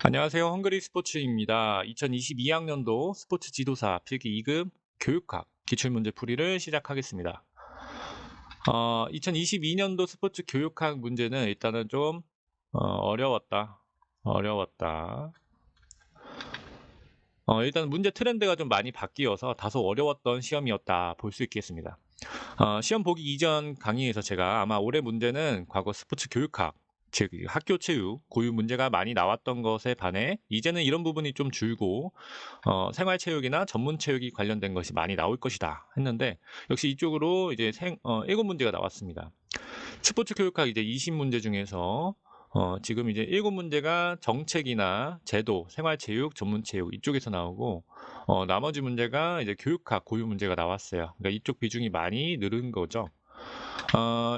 안녕하세요. 헝그리 스포츠입니다. 2022학년도 스포츠 지도사 필기 2급 교육학 기출문제 풀이를 시작하겠습니다. 2022년도 스포츠 교육학 문제는 일단은 좀 어려웠다. 일단 문제 트렌드가 좀 많이 바뀌어서 다소 어려웠던 시험이었다 볼 수 있겠습니다. 시험 보기 이전 강의에서 제가 아마 올해 문제는 과거 스포츠 교육학, 즉 학교 체육, 고유 문제가 많이 나왔던 것에 반해 이제는 이런 부분이 좀 줄고 생활 체육이나 전문 체육이 관련된 것이 많이 나올 것이다 했는데 역시 이쪽으로 이제 7문제가 나왔습니다. 스포츠 교육학 이제 20문제 중에서 지금 이제 7문제가 정책이나 제도, 생활체육, 전문체육 이쪽에서 나오고 나머지 문제가 이제 교육학, 고유 문제가 나왔어요. 그러니까 이쪽 비중이 많이 늘은 거죠.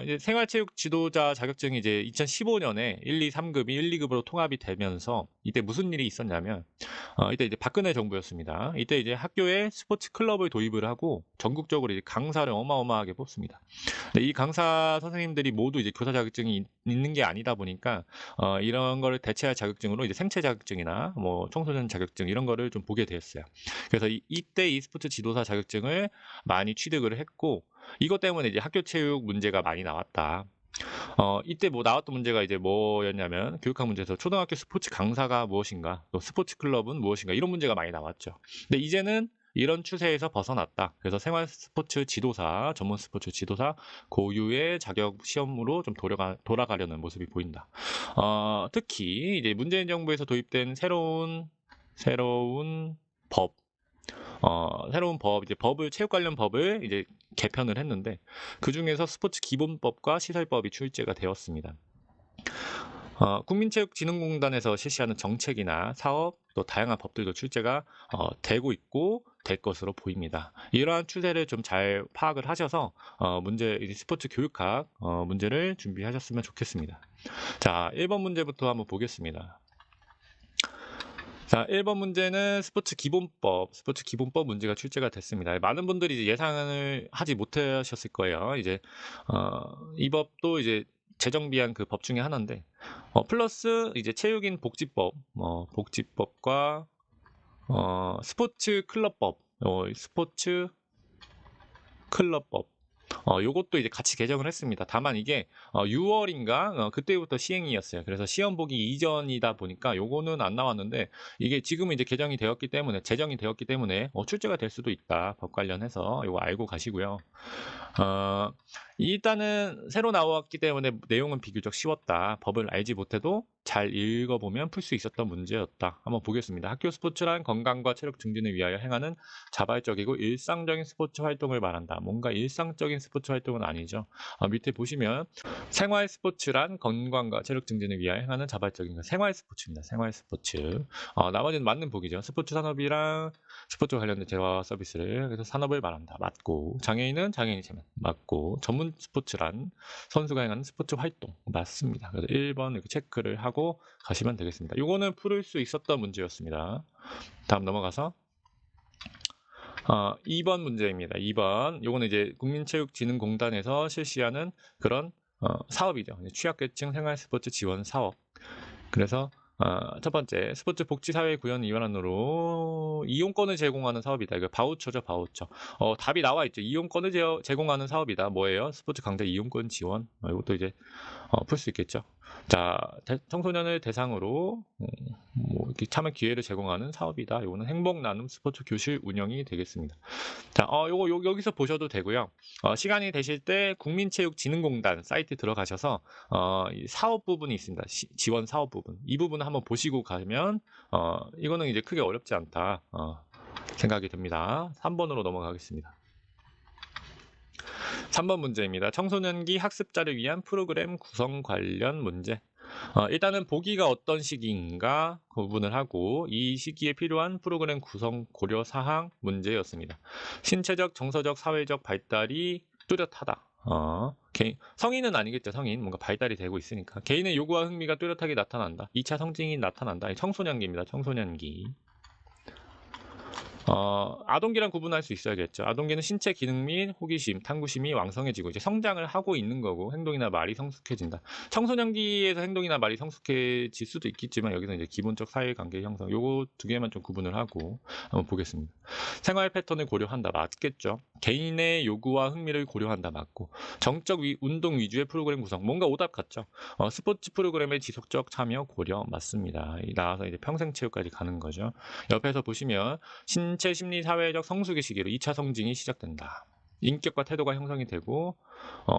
이제 생활체육 지도자 자격증이 이제 2015년에 1, 2, 3급이 1, 2급으로 통합이 되면서 이때 무슨 일이 있었냐면 이때 이제 박근혜 정부였습니다. 이때 이제 학교에 스포츠 클럽을 도입을 하고 전국적으로 이제 강사를 어마어마하게 뽑습니다. 근데 이 강사 선생님들이 모두 이제 교사 자격증이 있는 게 아니다 보니까 이런 거를 대체할 자격증으로 이제 생체 자격증이나 뭐 청소년 자격증 이런 거를 좀 보게 됐어요. 그래서 이때 e스포츠 지도사 자격증을 많이 취득을 했고 이것 때문에 이제 학교 체육 문제가 많이 나왔다. 이때 뭐 나왔던 문제가 이제 뭐였냐면 교육학 문제에서 초등학교 스포츠 강사가 무엇인가, 또 스포츠 클럽은 무엇인가 이런 문제가 많이 나왔죠. 근데 이제는 이런 추세에서 벗어났다. 그래서 생활 스포츠 지도사, 전문 스포츠 지도사 고유의 자격 시험으로 좀 돌아가려는 모습이 보인다. 특히 이제 문재인 정부에서 도입된 새로운 법, 이제 체육 관련 법을 이제 개편을 했는데, 그 중에서 스포츠 기본법과 시설법이 출제가 되었습니다. 국민체육진흥공단에서 실시하는 정책이나 사업, 또 다양한 법들도 출제가 되고 있고 될 것으로 보입니다. 이러한 추세를 좀 잘 파악을 하셔서 스포츠 교육학 문제를 준비하셨으면 좋겠습니다. 자, 1번 문제부터 한번 보겠습니다. 자, 1번 문제는 스포츠 기본법 문제가 출제가 됐습니다. 많은 분들이 이제 예상을 하지 못하셨을 거예요. 이제 이 법도 이제 제정비한 그 법 중에 하나인데 플러스 이제 체육인 복지법과 스포츠 클럽법 요것도 이제 같이 개정을 했습니다. 다만 이게 6월인가 그때부터 시행이었어요. 그래서 시험 보기 이전이다 보니까 요거는 안 나왔는데 이게 지금은 이제 제정이 되었기 때문에 출제가 될 수도 있다. 법 관련해서 요거 알고 가시고요. 일단은 새로 나왔기 때문에 내용은 비교적 쉬웠다. 법을 알지 못해도 잘 읽어보면 풀 수 있었던 문제였다. 한번 보겠습니다. 학교 스포츠란 건강과 체력 증진을 위하여 행하는 자발적이고 일상적인 스포츠 활동을 말한다. 뭔가 일상적인 스포츠 활동은 아니죠. 밑에 보시면 생활 스포츠란 건강과 체력 증진을 위하여 행하는 자발적인 생활 스포츠입니다. 생활 스포츠. 나머지는 맞는 보기죠. 스포츠 산업이랑 스포츠 관련된 재화 서비스를 그래서 산업을 말한다. 맞고 장애인은 장애인이 체면 맞고 전문 스포츠란 선수가 행하는 스포츠 활동 맞습니다. 그래서 1번 이렇게 체크를 하고 가시면 되겠습니다. 이거는 풀을 수 있었던 문제였습니다. 다음 넘어가서 2번 문제입니다. 2번 요거는 이제 국민체육진흥공단에서 실시하는 그런 사업이죠. 취약계층 생활스포츠 지원 사업. 그래서 첫 번째 스포츠 복지사회 구현 위반으로 이용권을 제공하는 사업이다. 이거 바우처죠, 바우처. 답이 나와 있죠. 이용권을 제공하는 사업이다. 뭐예요? 스포츠 강좌 이용권 지원. 이것도 이제 풀 수 있겠죠. 자, 청소년을 대상으로 뭐 이렇게 참여 기회를 제공하는 사업이다. 이거는 행복 나눔 스포츠 교실 운영이 되겠습니다. 자, 요거 여기서 보셔도 되고요. 시간이 되실 때 국민체육진흥공단 사이트 들어가셔서 이 사업 부분이 있습니다. 지원 사업 부분. 이 부분 한번 보시고 가면 이거는 이제 크게 어렵지 않다 생각이 듭니다. 3번으로 넘어가겠습니다. 3번 문제입니다. 청소년기 학습자를 위한 프로그램 구성 관련 문제. 일단은 보기가 어떤 시기인가 구분을 하고 이 시기에 필요한 프로그램 구성 고려 사항 문제였습니다. 신체적, 정서적, 사회적 발달이 뚜렷하다. 성인은 아니겠죠. 성인 뭔가 발달이 되고 있으니까 개인의 요구와 흥미가 뚜렷하게 나타난다. 2차 성징이 나타난다. 청소년기입니다. 청소년기. 아동기랑 구분할 수 있어야겠죠. 아동기는 신체 기능 및 호기심, 탐구심이 왕성해지고 이제 성장을 하고 있는 거고 행동이나 말이 성숙해진다. 청소년기에서 행동이나 말이 성숙해질 수도 있겠지만 여기서 이제 기본적 사회관계 형성 요거 두 개만 좀 구분을 하고 한번 보겠습니다. 생활 패턴을 고려한다. 맞겠죠. 개인의 요구와 흥미를 고려한다. 맞고 정적 운동 위주의 프로그램 구성 뭔가 오답 같죠. 스포츠 프로그램의 지속적 참여 고려 맞습니다. 나와서 이제 평생체육까지 가는 거죠. 옆에서 보시면 신체, 심리, 사회적 성숙의 시기로 2차 성징이 시작된다. 인격과 태도가 형성이 되고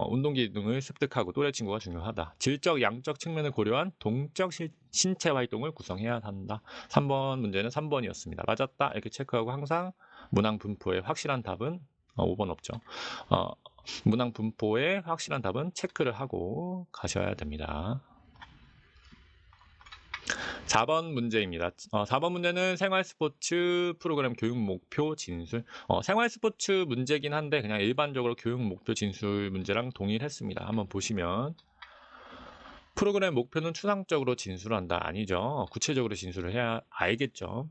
운동 기능을 습득하고 또래 친구가 중요하다. 질적, 양적 측면을 고려한 동적 신체 활동을 구성해야 한다. 3번 문제는 3번이었습니다. 맞았다 이렇게 체크하고 항상 문항 분포의 확실한 답은 5번 없죠. 문항 분포의 확실한 답은 체크를 하고 가셔야 됩니다. 4번 문제입니다. 4번 문제는 생활 스포츠 프로그램 교육 목표 진술. 생활 스포츠 문제긴 한데 그냥 일반적으로 교육 목표 진술 문제랑 동일했습니다. 한번 보시면 프로그램 목표는 추상적으로 진술한다. 아니죠. 구체적으로 진술을 해야 알겠죠.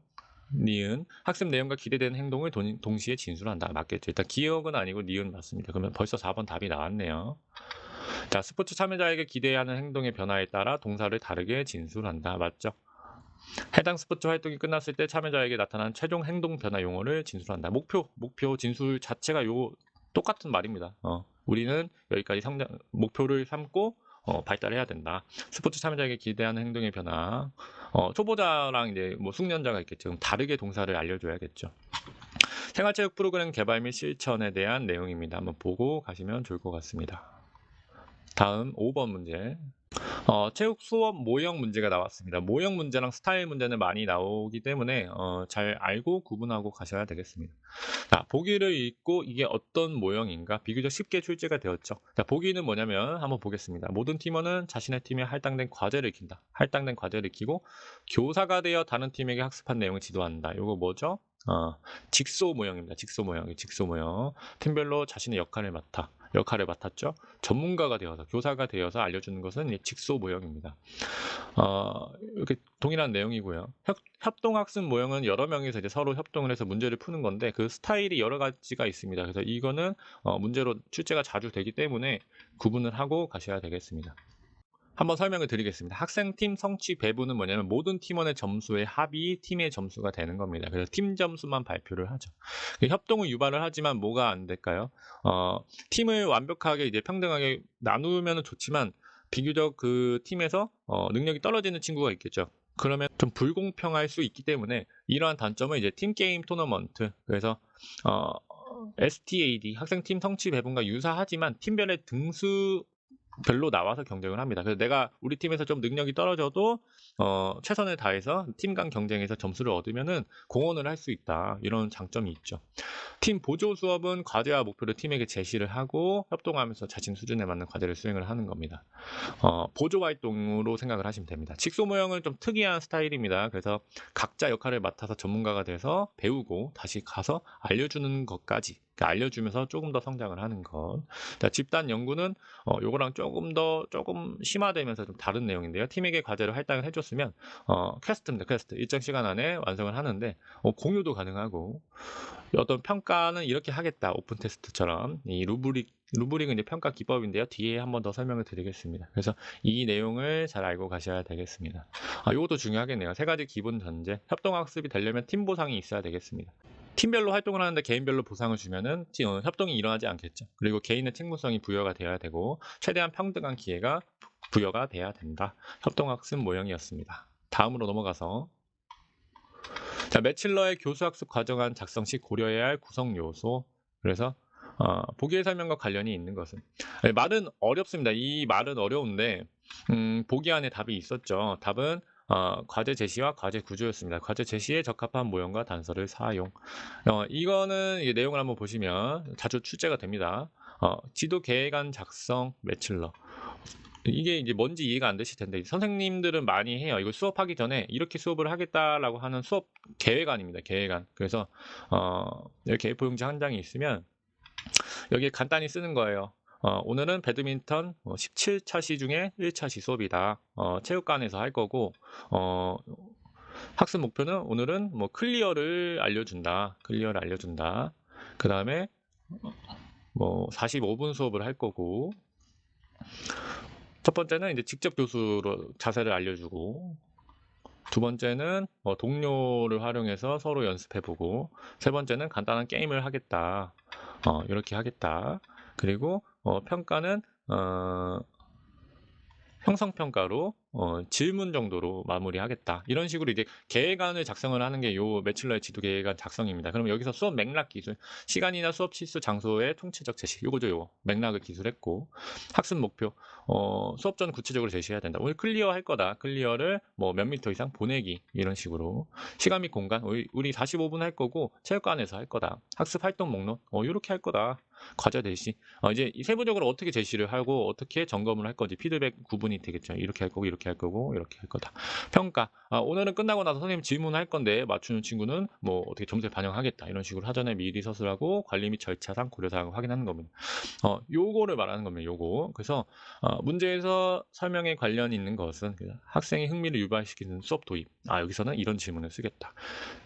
니은 학습 내용과 기대되는 행동을 동시에 진술한다. 맞겠죠. 일단 기억은 아니고 니은 맞습니다. 그러면 벌써 4번 답이 나왔네요. 자, 스포츠 참여자에게 기대하는 행동의 변화에 따라 동사를 다르게 진술한다. 맞죠? 해당 스포츠 활동이 끝났을 때 참여자에게 나타난 최종 행동 변화 용어를 진술한다. 목표 진술 자체가 똑같은 말입니다. 우리는 여기까지 목표를 삼고 발달해야 된다. 스포츠 참여자에게 기대하는 행동의 변화. 초보자랑 이제 뭐 숙련자가 있겠죠. 다르게 동사를 알려줘야겠죠. 생활체육 프로그램 개발 및 실천에 대한 내용입니다. 한번 보고 가시면 좋을 것 같습니다. 다음 5번 문제. 체육 수업 모형 문제가 나왔습니다. 모형 문제랑 스타일 문제는 많이 나오기 때문에 잘 알고 구분하고 가셔야 되겠습니다. 자, 보기를 읽고 이게 어떤 모형인가 비교적 쉽게 출제가 되었죠. 자, 보기는 뭐냐면 한번 보겠습니다. 모든 팀원은 자신의 팀에 할당된 과제를 익힌다. 할당된 과제를 익히고 교사가 되어 다른 팀에게 학습한 내용을 지도한다. 이거 뭐죠? 직소 모형입니다. 직소 모형. 팀별로 자신의 역할을 맡았죠. 전문가가 되어서 교사가 되어서 알려주는 것은 직소 모형입니다. 이렇게 동일한 내용이고요. 협동학습 모형은 여러 명이서 이제 서로 협동을 해서 문제를 푸는 건데 그 스타일이 여러 가지가 있습니다. 그래서 이거는 문제로 출제가 자주 되기 때문에 구분을 하고 가셔야 되겠습니다. 한번 설명을 드리겠습니다. 학생팀 성취 배분은 뭐냐면 모든 팀원의 점수의 합이 팀의 점수가 되는 겁니다. 그래서 팀 점수만 발표를 하죠. 협동을 유발을 하지만 뭐가 안 될까요? 팀을 완벽하게 이제 평등하게 나누면 좋지만 비교적 그 팀에서 능력이 떨어지는 친구가 있겠죠. 그러면 좀 불공평할 수 있기 때문에 이러한 단점은 이제 팀 게임 토너먼트 그래서 STAD 학생팀 성취 배분과 유사하지만 팀별의 등수 별로 나와서 경쟁을 합니다. 그래서 내가 우리 팀에서 좀 능력이 떨어져도 최선을 다해서 팀 간 경쟁에서 점수를 얻으면은 공헌을 할 수 있다. 이런 장점이 있죠. 팀 보조 수업은 과제와 목표를 팀에게 제시를 하고 협동하면서 자신 수준에 맞는 과제를 수행을 하는 겁니다. 보조 활동으로 생각을 하시면 됩니다. 직소 모형은 좀 특이한 스타일입니다. 그래서 각자 역할을 맡아서 전문가가 돼서 배우고 다시 가서 알려주는 것까지 알려주면서 조금 더 성장을 하는 것. 자, 집단 연구는 요거랑 조금 심화되면서 좀 다른 내용인데요. 팀에게 과제를 할당을 해줬으면 퀘스트입니다. 퀘스트 일정 시간 안에 완성을 하는데 공유도 가능하고 어떤 평가는 이렇게 하겠다. 오픈 테스트처럼 이 루브릭은 이제 평가 기법인데요. 뒤에 한번 더 설명을 드리겠습니다. 그래서 이 내용을 잘 알고 가셔야 되겠습니다. 이것도 중요하겠네요. 세 가지 기본 전제. 협동학습이 되려면 팀 보상이 있어야 되겠습니다. 팀별로 활동을 하는데 개인별로 보상을 주면은 협동이 일어나지 않겠죠. 그리고 개인의 책무성이 부여가 되어야 되고 최대한 평등한 기회가 부여가 돼야 된다. 협동학습 모형이었습니다. 다음으로 넘어가서 자, 매칠러의 교수학습 과정안 작성 시 고려해야 할 구성 요소. 그래서 보기의 설명과 관련이 있는 것은 말은 어렵습니다. 이 말은 어려운데 보기 안에 답이 있었죠. 답은 과제 제시와 과제 구조였습니다. 과제 제시에 적합한 모형과 단서를 사용. 이거는 내용을 한번 보시면 자주 출제가 됩니다. 지도 계획안 작성 매칠러. 이게 이제 뭔지 이해가 안 되실 텐데 선생님들은 많이 해요. 이거 수업하기 전에 이렇게 수업을 하겠다라고 하는 수업 계획안입니다. 계획안. 그래서 이렇게 A4용지 한 장이 있으면 여기에 간단히 쓰는 거예요. 오늘은 배드민턴 17차시 중에 1차시 수업이다. 체육관에서 할 거고 학습 목표는 오늘은 뭐 클리어를 알려준다. 클리어를 알려준다. 그 다음에 뭐 45분 수업을 할 거고, 첫 번째는 이제 직접 교수로 자세를 알려주고, 두 번째는 동료를 활용해서 서로 연습해보고, 세 번째는 간단한 게임을 하겠다. 이렇게 하겠다. 그리고 평가는 형성평가로 질문 정도로 마무리하겠다. 이런 식으로 이제 계획안을 작성을 하는 게 요 매출러의 지도 계획안 작성입니다. 그러면 여기서 수업 맥락 기술, 시간이나 수업 실수 장소의 통치적 제시, 요거죠. 요거 맥락을 기술했고, 학습 목표, 수업 전 구체적으로 제시해야 된다. 오늘 클리어 할 거다. 클리어를 뭐 몇 미터 이상 보내기, 이런 식으로. 시간 및 공간, 우리 45분 할 거고 체육관에서 할 거다. 학습 활동 목록, 요렇게 할 거다. 과제 제시, 이제 세부적으로 어떻게 제시를 하고 어떻게 점검을 할 건지 피드백 구분이 되겠죠. 이렇게 할 거고 이렇게 할 거고 이렇게 할 거다. 평가, 오늘은 끝나고 나서 선생님 질문할 건데 맞추는 친구는 뭐 어떻게 점수에 반영하겠다. 이런 식으로 사전에 미리 서술하고 관리 및 절차상 고려사항을 확인하는 겁니다. 요거를 말하는 겁니다. 요거. 그래서 문제에서 설명에 관련 있는 것은 학생의 흥미를 유발시키는 수업 도입. 여기서는 이런 질문을 쓰겠다.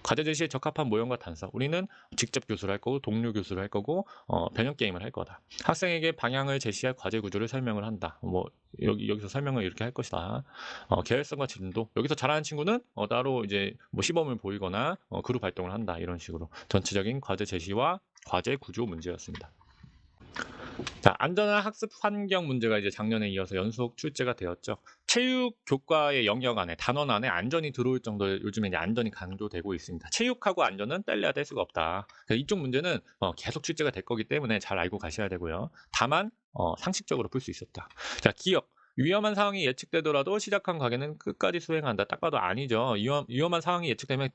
과제 제시에 적합한 모형과 단서. 우리는 직접 교수를 할 거고 동료 교수를 할 거고 변형 게임을 할 거다. 학생에게 방향을 제시할 과제 구조를 설명을 한다. 뭐 여기서 설명을 이렇게 할 것이다. 계획성과 진도. 여기서 잘하는 친구는 따로 이제 뭐 시범을 보이거나 그룹 활동을 한다. 이런 식으로 전체적인 과제 제시와 과제 구조 문제였습니다. 자, 안전한 학습 환경 문제가 이제 작년에 이어서 연속 출제가 되었죠. 체육 교과의 영역 안에, 단원 안에 안전이 들어올 정도로 요즘에 이제 안전이 강조되고 있습니다. 체육하고 안전은 뗄래야 뗄 수가 없다. 이쪽 문제는 계속 출제가 될 거기 때문에 잘 알고 가셔야 되고요. 다만 상식적으로 풀 수 있었다. 자, 기억. 위험한 상황이 예측되더라도 시작한 가게는 끝까지 수행한다. 딱 봐도 아니죠. 위험한 상황이 예측되면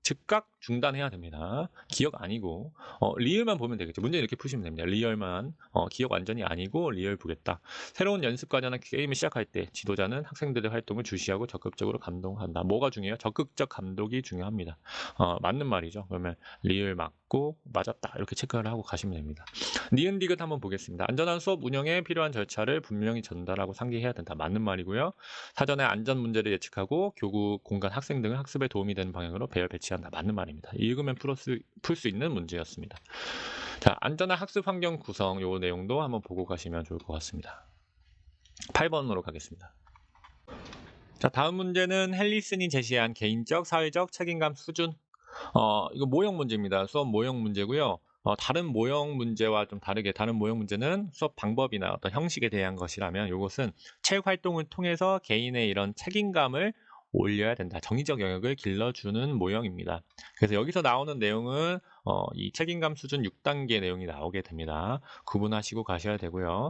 즉각 중단해야 됩니다. 기억 아니고 리얼만 보면 되겠죠. 문제 이렇게 푸시면 됩니다. 리얼만, 기억 완전히 아니고 리얼 보겠다. 새로운 연습 과제나 게임을 시작할 때 지도자는 학생들의 활동을 주시하고 적극적으로 감동한다. 뭐가 중요해요? 적극적 감독이 중요합니다. 맞는 말이죠. 그러면 리얼 맞고 맞았다. 이렇게 체크를 하고 가시면 됩니다. 니은 디귿 한번 보겠습니다. 안전한 수업 운영에 필요한 절차를 분명히 전달하고 상기해야 된다. 맞는 말이고요. 사전에 안전 문제를 예측하고 교구, 공간, 학생 등을 학습에 도움이 되는 방향으로 배열 배치한다. 맞는 말입니다. 읽으면 풀 수 있는 문제였습니다. 자, 안전한 학습 환경 구성, 요 내용도 한번 보고 가시면 좋을 것 같습니다. 8번으로 가겠습니다. 자, 다음 문제는 헬리슨이 제시한 개인적, 사회적 책임감 수준. 이거 모형 문제입니다. 수업 모형 문제고요. 다른 모형 문제와 좀 다르게, 다른 모형 문제는 수업 방법이나 어떤 형식에 대한 것이라면, 이것은 체육 활동을 통해서 개인의 이런 책임감을 올려야 된다. 정의적 영역을 길러주는 모형입니다. 그래서 여기서 나오는 내용은 이 책임감 수준 6단계 내용이 나오게 됩니다. 구분하시고 가셔야 되고요.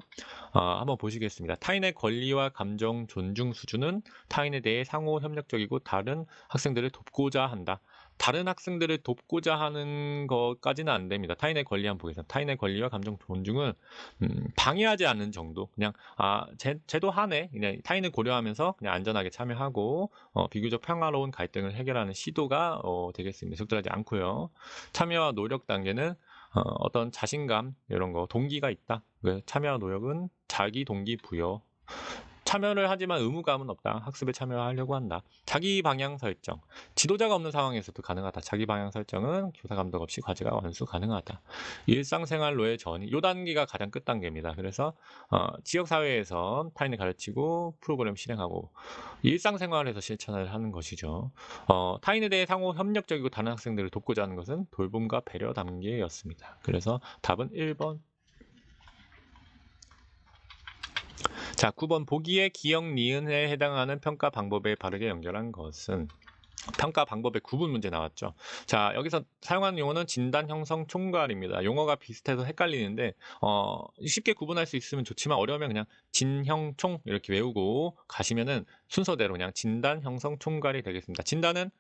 한번 보시겠습니다. 타인의 권리와 감정 존중 수준은 타인에 대해 상호 협력적이고 다른 학생들을 돕고자 한다. 다른 학생들을 돕고자 하는 것까지는 안 됩니다. 타인의 권리 한번 보겠습니다. 타인의 권리와 감정 존중은 방해하지 않는 정도. 그냥 쟤도 하네. 그냥 타인을 고려하면서 그냥 안전하게 참여하고 비교적 평화로운 갈등을 해결하는 시도가 되겠습니다. 적절하지 않고요. 참여와 노력 단계는 어떤 자신감 이런 거 동기가 있다. 참여와 노력은 자기 동기 부여. 참여를 하지만 의무감은 없다. 학습에 참여하려고 한다. 자기 방향 설정. 지도자가 없는 상황에서도 가능하다. 자기 방향 설정은 교사 감독 없이 과제가 완수 가능하다. 일상생활로의 전이. 요 단계가 가장 끝 단계입니다. 그래서 지역사회에서 타인을 가르치고 프로그램 실행하고 일상생활에서 실천을 하는 것이죠. 타인에 대해 상호 협력적이고 다른 학생들을 돕고자 하는 것은 돌봄과 배려 단계였습니다. 그래서 답은 1번. 자, 9번 보기에 기억 니은에 해당하는 평가 방법에 바르게 연결한 것은 평가 방법의 구분 문제 나왔죠. 자, 여기서 사용하는 용어는 진단, 형성, 총괄입니다. 용어가 비슷해서 헷갈리는데 쉽게 구분할 수 있으면 좋지만 어려우면 그냥 진, 형, 총 이렇게 외우고 가시면은 순서대로 그냥 진단, 형성, 총괄이 되겠습니다. 진단은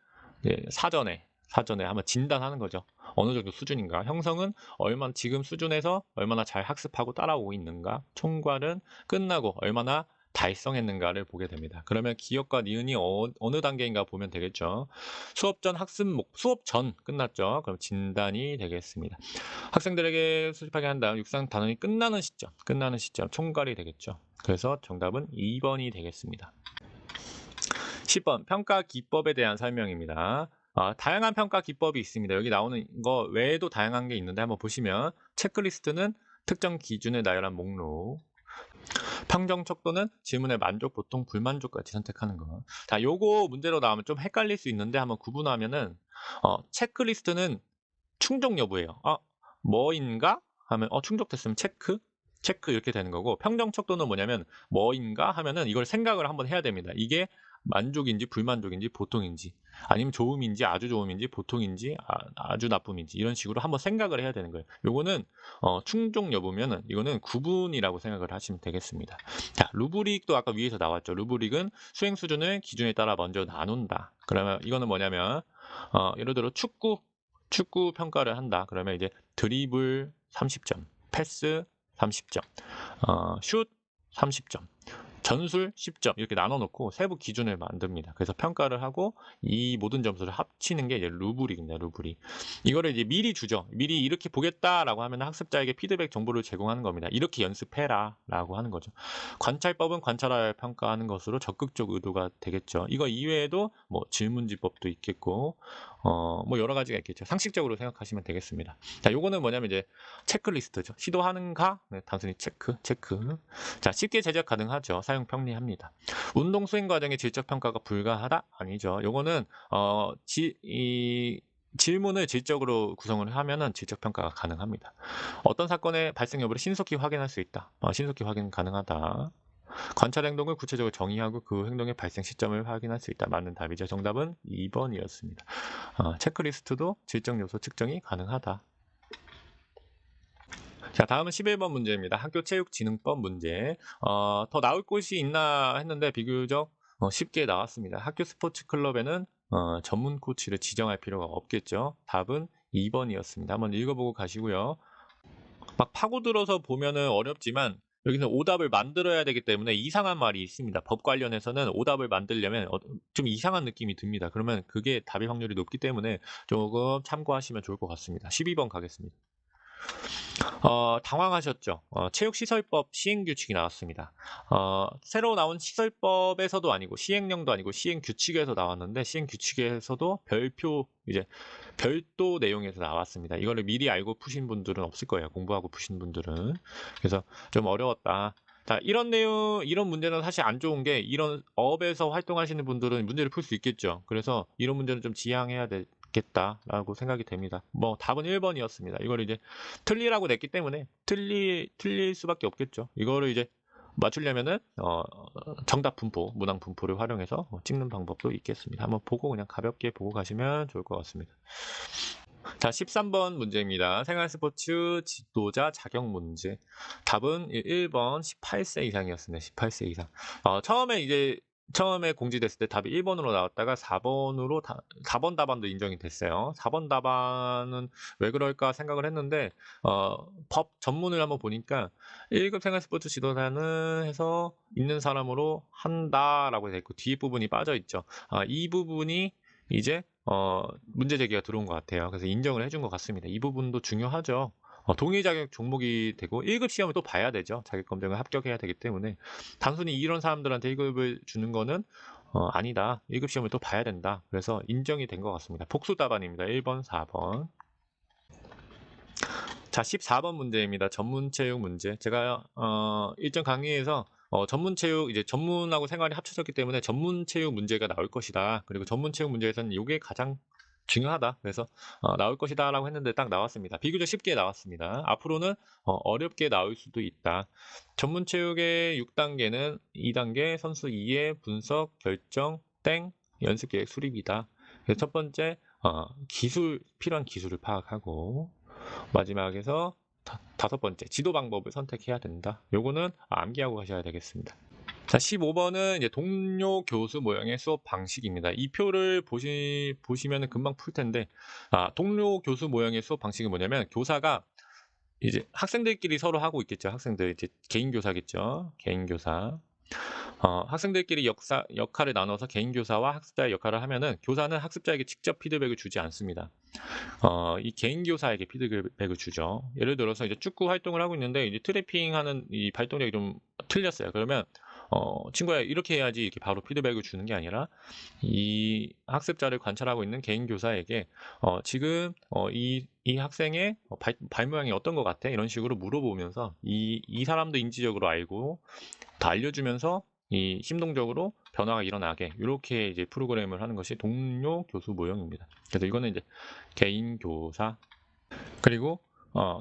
사전에 한번 진단하는 거죠. 어느 정도 수준인가. 형성은 지금 수준에서 얼마나 잘 학습하고 따라오고 있는가. 총괄은 끝나고 얼마나 달성했는가를 보게 됩니다. 그러면 기억과 니은이 어느 단계인가 보면 되겠죠. 수업 전 끝났죠. 그럼 진단이 되겠습니다. 학생들에게 수집하게 한 다음 육상 단원이 끝나는 시점 총괄이 되겠죠. 그래서 정답은 2번이 되겠습니다. 10번 평가 기법에 대한 설명입니다. 다양한 평가 기법이 있습니다. 여기 나오는 거 외에도 다양한 게 있는데 한번 보시면 체크리스트는 특정 기준에 나열한 목록, 평정 척도는 질문의 만족, 보통, 불만족까지 선택하는 거. 자, 요거 문제로 나오면 좀 헷갈릴 수 있는데 한번 구분하면은 체크리스트는 충족 여부예요. 뭐인가 하면 충족됐으면 체크 이렇게 되는 거고, 평정 척도는 뭐냐면 뭐인가 하면은 이걸 생각을 한번 해야 됩니다. 이게 만족인지 불만족인지 보통인지, 아니면 좋음인지 아주 좋음인지 보통인지 아주 나쁨인지, 이런 식으로 한번 생각을 해야 되는 거예요. 요거는 충족 여부면은 이거는 구분이라고 생각을 하시면 되겠습니다. 자, 루브릭도 아까 위에서 나왔죠. 루브릭은 수행 수준을 기준에 따라 먼저 나눈다. 그러면 이거는 뭐냐면 예를 들어 축구 평가를 한다. 그러면 이제 드리블 30점, 패스 30점, 슛 30점, 전술 10점 이렇게 나눠놓고 세부 기준을 만듭니다. 그래서 평가를 하고 이 모든 점수를 합치는 게 이제 루브릭입니다. 루브릭. 이거를 이제 미리 주죠. 미리 이렇게 보겠다라고 하면 학습자에게 피드백 정보를 제공하는 겁니다. 이렇게 연습해라라고 하는 거죠. 관찰법은 관찰하여 평가하는 것으로 적극적 의도가 되겠죠. 이거 이외에도 뭐 질문지법도 있겠고 뭐 여러 가지가 있겠죠. 상식적으로 생각하시면 되겠습니다. 자, 요거는 뭐냐면 이제 체크리스트죠. 시도하는가? 네, 단순히 체크. 자, 쉽게 제작 가능하죠. 사용 편리합니다. 운동 수행 과정의 질적 평가가 불가하다? 아니죠. 요거는 질문을 질적으로 구성을 하면은 질적 평가가 가능합니다. 어떤 사건의 발생 여부를 신속히 확인할 수 있다. 신속히 확인 가능하다. 관찰 행동을 구체적으로 정의하고 그 행동의 발생 시점을 확인할 수 있다. 맞는 답이죠. 정답은 2번이었습니다. 체크리스트도 질적 요소 측정이 가능하다. 자, 다음은 11번 문제입니다. 학교체육진흥법 문제. 더 나올 곳이 있나 했는데 비교적 쉽게 나왔습니다. 학교 스포츠 클럽에는 전문 코치를 지정할 필요가 없겠죠. 답은 2번이었습니다. 한번 읽어보고 가시고요. 막 파고들어서 보면은 어렵지만 여기는 오답을 만들어야 되기 때문에 이상한 말이 있습니다. 법 관련해서는 오답을 만들려면 좀 이상한 느낌이 듭니다. 그러면 그게 답일 확률이 높기 때문에 조금 참고하시면 좋을 것 같습니다. 12번 가겠습니다. 당황하셨죠? 체육시설법 시행규칙이 나왔습니다. 새로 나온 시설법에서도 아니고 시행령도 아니고 시행규칙에서 나왔는데 시행규칙에서도 별도 내용에서 나왔습니다. 이거를 미리 알고 푸신 분들은 없을 거예요. 공부하고 푸신 분들은. 그래서 좀 어려웠다. 자, 이런 문제는 사실 안 좋은 게 이런 업에서 활동하시는 분들은 문제를 풀 수 있겠죠. 그래서 이런 문제는 좀 지양해야 되겠다라고 생각이 됩니다. 뭐 답은 1번이었습니다. 이걸 이제 틀리라고 냈기 때문에 틀릴 수밖에 없겠죠. 이거를 이제 맞추려면은 정답 분포, 문항 분포를 활용해서 찍는 방법도 있겠습니다. 한번 보고 그냥 가볍게 보고 가시면 좋을 것 같습니다. 자, 13번 문제입니다. 생활스포츠 지도자 자격 문제. 답은 1번 18세 이상이었습니다. 18세 이상. 처음에 공지됐을 때 답이 1번으로 나왔다가 4번 답안도 인정이 됐어요. 4번 답안은 왜 그럴까 생각을 했는데 법 전문을 한번 보니까 1급 생활스포츠 지도자는 해서 있는 사람으로 한다라고 되어 있고 뒷부분이 빠져 있죠. 이 부분이 이제 문제 제기가 들어온 것 같아요. 그래서 인정을 해준 것 같습니다. 이 부분도 중요하죠. 동일 자격 종목이 되고 1급 시험을 또 봐야 되죠. 자격 검증을 합격해야 되기 때문에 단순히 이런 사람들한테 1급을 주는 거는 아니다. 1급 시험을 또 봐야 된다. 그래서 인정이 된 것 같습니다. 복수 답안입니다. 1번, 4번. 자, 14번 문제입니다. 전문체육 문제. 제가 일정 강의에서 전문체육 이제 전문하고 생활이 합쳐졌기 때문에 전문체육 문제가 나올 것이다. 그리고 전문체육 문제에서는 이게 가장 중요하다. 그래서 나올 것이다라고 했는데 딱 나왔습니다. 비교적 쉽게 나왔습니다. 앞으로는 어렵게 나올 수도 있다. 전문체육의 6단계는 2단계 선수 2의 분석, 결정, 연습계획 수립이다. 그래서 첫 번째 필요한 기술을 파악하고 마지막에서 다섯 번째 지도 방법을 선택해야 된다. 요거는 암기하고 가셔야 되겠습니다. 자, 15번은 이제 동료 교수 모형의 수업 방식입니다. 이 표를 보시면 금방 풀 텐데, 동료 교수 모형의 수업 방식은 뭐냐면, 교사가 이제 학생들끼리 서로 하고 있겠죠. 학생들, 이제 개인 교사겠죠. 개인 교사. 학생들끼리 역할을 나눠서 개인 교사와 학습자의 역할을 하면은 교사는 학습자에게 직접 피드백을 주지 않습니다. 이 개인 교사에게 피드백을 주죠. 예를 들어서 이제 축구 활동을 하고 있는데 이제 트래핑하는 이 발동력이 좀 틀렸어요. 그러면 친구야 이렇게 해야지 이렇게 바로 피드백을 주는 게 아니라 이 학습자를 관찰하고 있는 개인 교사에게 지금 이 학생의 발 모양이 어떤 것 같아? 이런 식으로 물어보면서 이 사람도 인지적으로 알고 다 알려주면서 이 심동적으로 변화가 일어나게 이렇게 이제 프로그램을 하는 것이 동료 교수 모형입니다. 그래서 이거는 이제 개인 교사. 그리고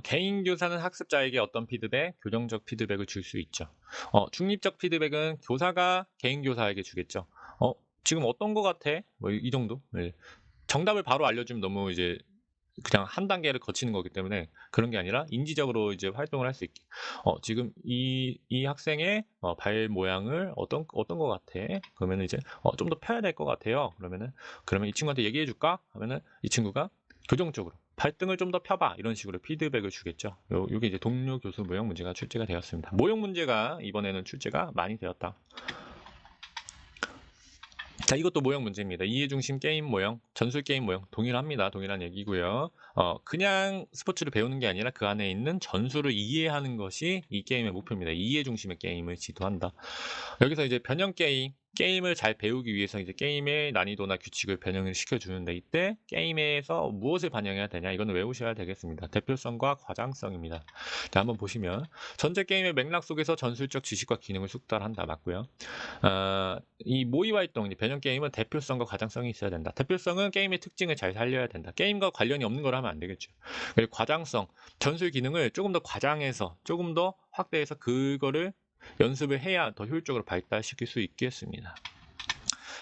개인 교사는 학습자에게 어떤 피드백, 교정적 피드백을 줄 수 있죠. 중립적 피드백은 교사가 개인 교사에게 주겠죠. 지금 어떤 거 같아? 뭐 이 정도. 네. 정답을 바로 알려주면 너무 이제 그냥 한 단계를 거치는 거기 때문에 그런 게 아니라 인지적으로 이제 활동을 할 수 있게. 지금 이 학생의 발 모양을 어떤 거 같아? 그러면 이제 좀 더 펴야 될 것 같아요. 그러면 이 친구한테 얘기해 줄까? 하면은 이 친구가 교정적으로 발등을 좀 더 펴봐 이런 식으로 피드백을 주겠죠. 요게 이제 동료 교수 모형 문제가 출제가 되었습니다. 모형 문제가 이번에는 출제가 많이 되었다. 자, 이것도 모형 문제입니다. 이해중심 게임 모형, 전술 게임 모형 동일합니다. 동일한 얘기고요. 그냥 스포츠를 배우는 게 아니라 그 안에 있는 전술을 이해하는 것이 이 게임의 목표입니다. 이해중심의 게임을 지도한다. 여기서 이제 변형 게임을 잘 배우기 위해서 이제 게임의 난이도나 규칙을 변형을 시켜주는데 이때 게임에서 무엇을 반영해야 되냐 이거는 외우셔야 되겠습니다. 대표성과 과장성입니다. 자, 한번 보시면 전체 게임의 맥락 속에서 전술적 지식과 기능을 숙달한다 맞고요. 이 모의 활동, 변형 게임은 대표성과 과장성이 있어야 된다. 대표성은 게임의 특징을 잘 살려야 된다. 게임과 관련이 없는 걸 하면 안 되겠죠. 그리고 과장성, 전술 기능을 조금 더 과장해서 조금 더 확대해서 그거를 연습을 해야 더 효율적으로 발달시킬 수 있겠습니다.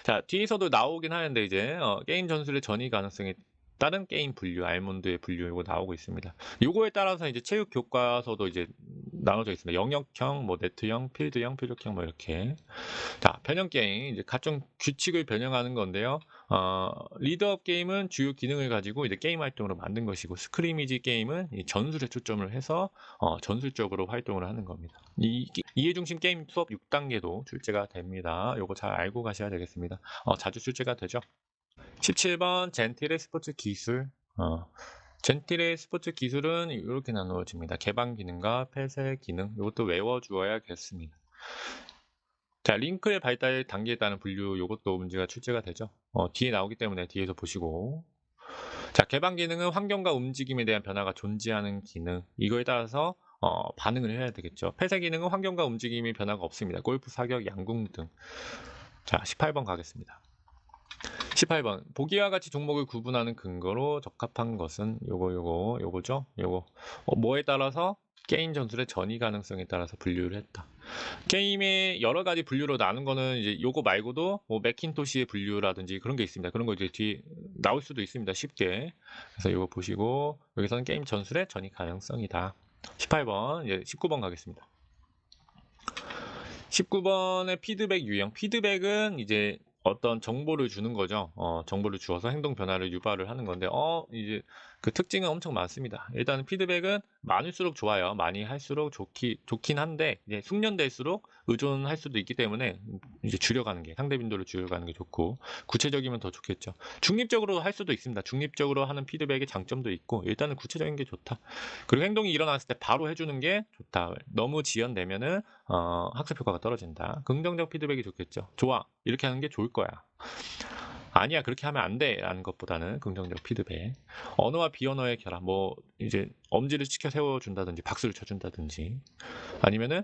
자, 뒤에서도 나오긴 하는데 이제 게임 전술의 전이 가능성이 다른 게임 분류, 알몬드의 분류 이거 나오고 있습니다. 요거에 따라서 이제 체육 교과서도 이제 나눠져 있습니다. 영역형, 뭐 네트형, 필드형, 표적형 뭐 이렇게. 자, 변형 게임 이제 각종 규칙을 변형하는 건데요. 리드업 게임은 주요 기능을 가지고 이제 게임 활동으로 만든 것이고 스크리미지 게임은 이 전술에 초점을 해서 전술적으로 활동을 하는 겁니다. 이해중심 게임 수업 6단계도 출제가 됩니다. 요거 잘 알고 가셔야 되겠습니다. 자주 출제가 되죠. 17번 젠틸의 스포츠 기술. 젠틸의 스포츠 기술은 이렇게 나누어집니다. 개방 기능과 폐쇄 기능. 이것도 외워주어야겠습니다. 자, 링크의 발달 단계에 따른 분류 이것도 문제가 출제가 되죠. 뒤에 나오기 때문에 뒤에서 보시고. 자, 개방 기능은 환경과 움직임에 대한 변화가 존재하는 기능. 이거에 따라서 반응을 해야 되겠죠. 폐쇄 기능은 환경과 움직임의 변화가 없습니다. 골프, 사격, 양궁 등. 자, 18번 가겠습니다. 18번 보기와 같이 종목을 구분하는 근거로 적합한 것은 요거죠. 뭐에 따라서 게임 전술의 전이 가능성에 따라서 분류를 했다. 게임의 여러 가지 분류로 나눈 거는 이제 요거 말고도 뭐 맥킨토시의 분류라든지 그런 게 있습니다. 그런 거 이제 뒤에 나올 수도 있습니다. 쉽게. 그래서 요거 보시고 여기서는 게임 전술의 전이 가능성이다. 18번 이제 19번 가겠습니다. 19번의 피드백 유형. 피드백은 이제 어떤 정보를 주는 거죠. 정보를 주어서 행동 변화를 유발을 하는 건데, 이제 그 특징은 엄청 많습니다. 일단 피드백은 많을수록 좋아요. 많이 할수록 좋긴 한데, 이제 숙련될수록 의존할 수도 있기 때문에 이제 줄여가는 게, 상대 빈도를 줄여가는 게 좋고, 구체적이면 더 좋겠죠. 중립적으로 할 수도 있습니다. 중립적으로 하는 피드백의 장점도 있고, 일단은 구체적인 게 좋다. 그리고 행동이 일어났을 때 바로 해주는 게 좋다. 너무 지연되면은, 학습 효과가 떨어진다. 긍정적 피드백이 좋겠죠. 좋아. 이렇게 하는 게 좋을 거야. 아니야 그렇게 하면 안 돼 라는 것보다는 긍정적 피드백. 언어와 비언어의 결합, 뭐 이제 엄지를 치켜 세워준다든지 박수를 쳐준다든지 아니면은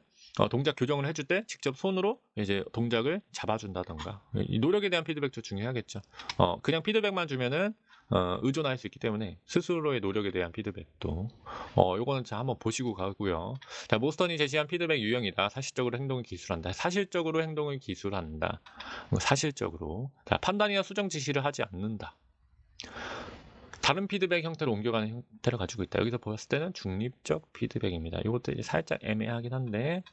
동작 교정을 해줄 때 직접 손으로 이제 동작을 잡아준다던가. 이 노력에 대한 피드백도 중요하겠죠. 그냥 피드백만 주면은 의존할 수 있기 때문에 스스로의 노력에 대한 피드백도 요거는 자 한번 보시고 가고요. 자, 모스턴이 제시한 피드백 유형이다. 사실적으로 행동을 기술한다. 사실적으로 행동을 기술한다. 사실적으로. 자, 판단이나 수정 지시를 하지 않는다. 다른 피드백 형태로 옮겨가는 형태를 가지고 있다. 여기서 보았을 때는 중립적 피드백입니다. 이것도 이제 살짝 애매하긴 한데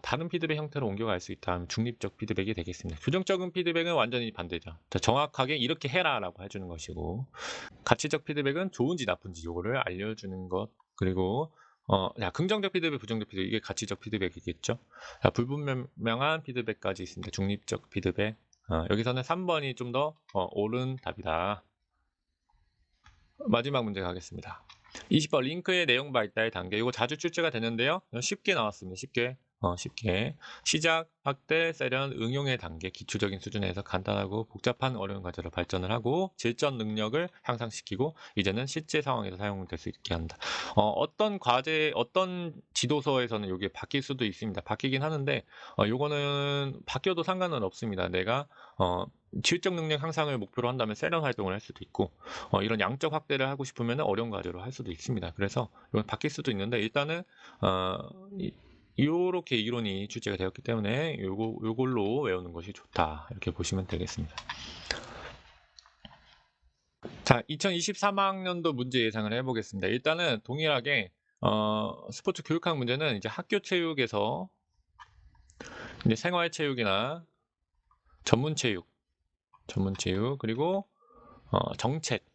다른 피드백 형태로 옮겨갈 수 있다 하면 중립적 피드백이 되겠습니다. 교정적인 피드백은 완전히 반대죠. 자, 정확하게 이렇게 해라 라고 해주는 것이고, 가치적 피드백은 좋은지 나쁜지 요거를 알려주는 것. 그리고 긍정적 피드백, 부정적 피드백, 이게 가치적 피드백이겠죠. 자, 불분명한 피드백까지 있습니다. 중립적 피드백. 여기서는 3번이 좀 더 옳은 답이다. 마지막 문제 가겠습니다. 20번 링크의 내용 발달 단계. 이거 자주 출제가 되는데요. 쉽게 나왔습니다. 쉽게. 쉽게 시작, 확대, 세련, 응용의 단계, 기초적인 수준에서 간단하고 복잡한 어려운 과제로 발전을 하고 질전 능력을 향상시키고 이제는 실제 상황에서 사용될 수 있게 한다. 어떤 과제, 어떤 지도서에서는 이게 바뀔 수도 있습니다. 바뀌긴 하는데 요거는 바뀌어도 상관은 없습니다. 내가 질적 능력 향상을 목표로 한다면 세련 활동을 할 수도 있고 이런 양적 확대를 하고 싶으면 어려운 과제로 할 수도 있습니다. 그래서 이건 바뀔 수도 있는데 일단은 요렇게 이론이 출제가 되었기 때문에 요걸로 외우는 것이 좋다. 이렇게 보시면 되겠습니다. 자, 2023학년도 문제 예상을 해보겠습니다. 일단은 동일하게 스포츠 교육학 문제는 이제 학교 체육에서 이제 생활체육이나 전문체육 그리고 정책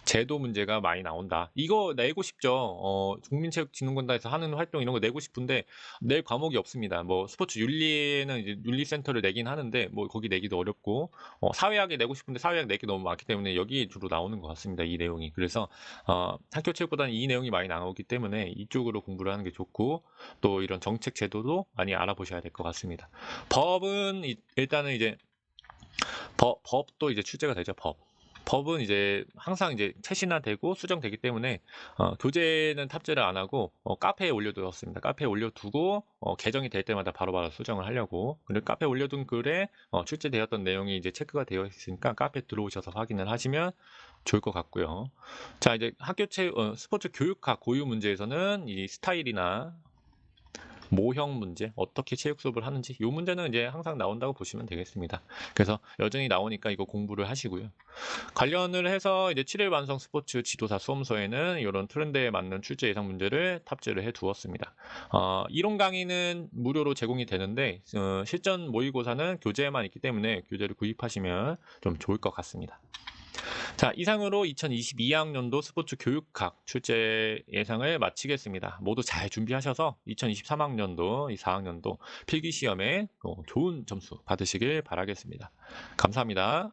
제도 문제가 많이 나온다. 이거 내고 싶죠. 국민체육진흥공단에서 하는 활동 이런 거 내고 싶은데 낼 과목이 없습니다. 뭐 스포츠 윤리에는 이제 윤리센터를 내긴 하는데 뭐 거기 내기도 어렵고 사회학에 내고 싶은데 사회학 내기 너무 많기 때문에 여기 주로 나오는 것 같습니다. 이 내용이. 그래서 학교 체육보다는 이 내용이 많이 나오기 때문에 이쪽으로 공부를 하는 게 좋고 또 이런 정책 제도도 많이 알아보셔야 될 것 같습니다. 법은 일단은 이제 법도 이제 출제가 되죠. 법은 이제 항상 이제 최신화되고 수정되기 때문에 교재는 탑재를 안 하고 카페에 올려두었습니다. 카페에 올려두고 개정이 될 때마다 바로바로 수정을 하려고. 그리고 카페에 올려둔 글에 출제되었던 내용이 이제 체크가 되어 있으니까 카페 들어오셔서 확인을 하시면 좋을 것 같고요. 자, 이제 스포츠 교육학 고유 문제에서는 이 스타일이나 모형 문제, 어떻게 체육 수업을 하는지 이 문제는 이제 항상 나온다고 보시면 되겠습니다. 그래서 여전히 나오니까 이거 공부를 하시고요. 관련을 해서 이제 7일 완성 스포츠 지도사 수험서에는 이런 트렌드에 맞는 출제 예상 문제를 탑재를 해 두었습니다. 이론 강의는 무료로 제공이 되는데 실전 모의고사는 교재에만 있기 때문에 교재를 구입하시면 좀 좋을 것 같습니다. 자, 이상으로 2022학년도 스포츠 교육학 출제 예상을 마치겠습니다. 모두 잘 준비하셔서 2023학년도, 이 4학년도 필기시험에 좋은 점수 받으시길 바라겠습니다. 감사합니다.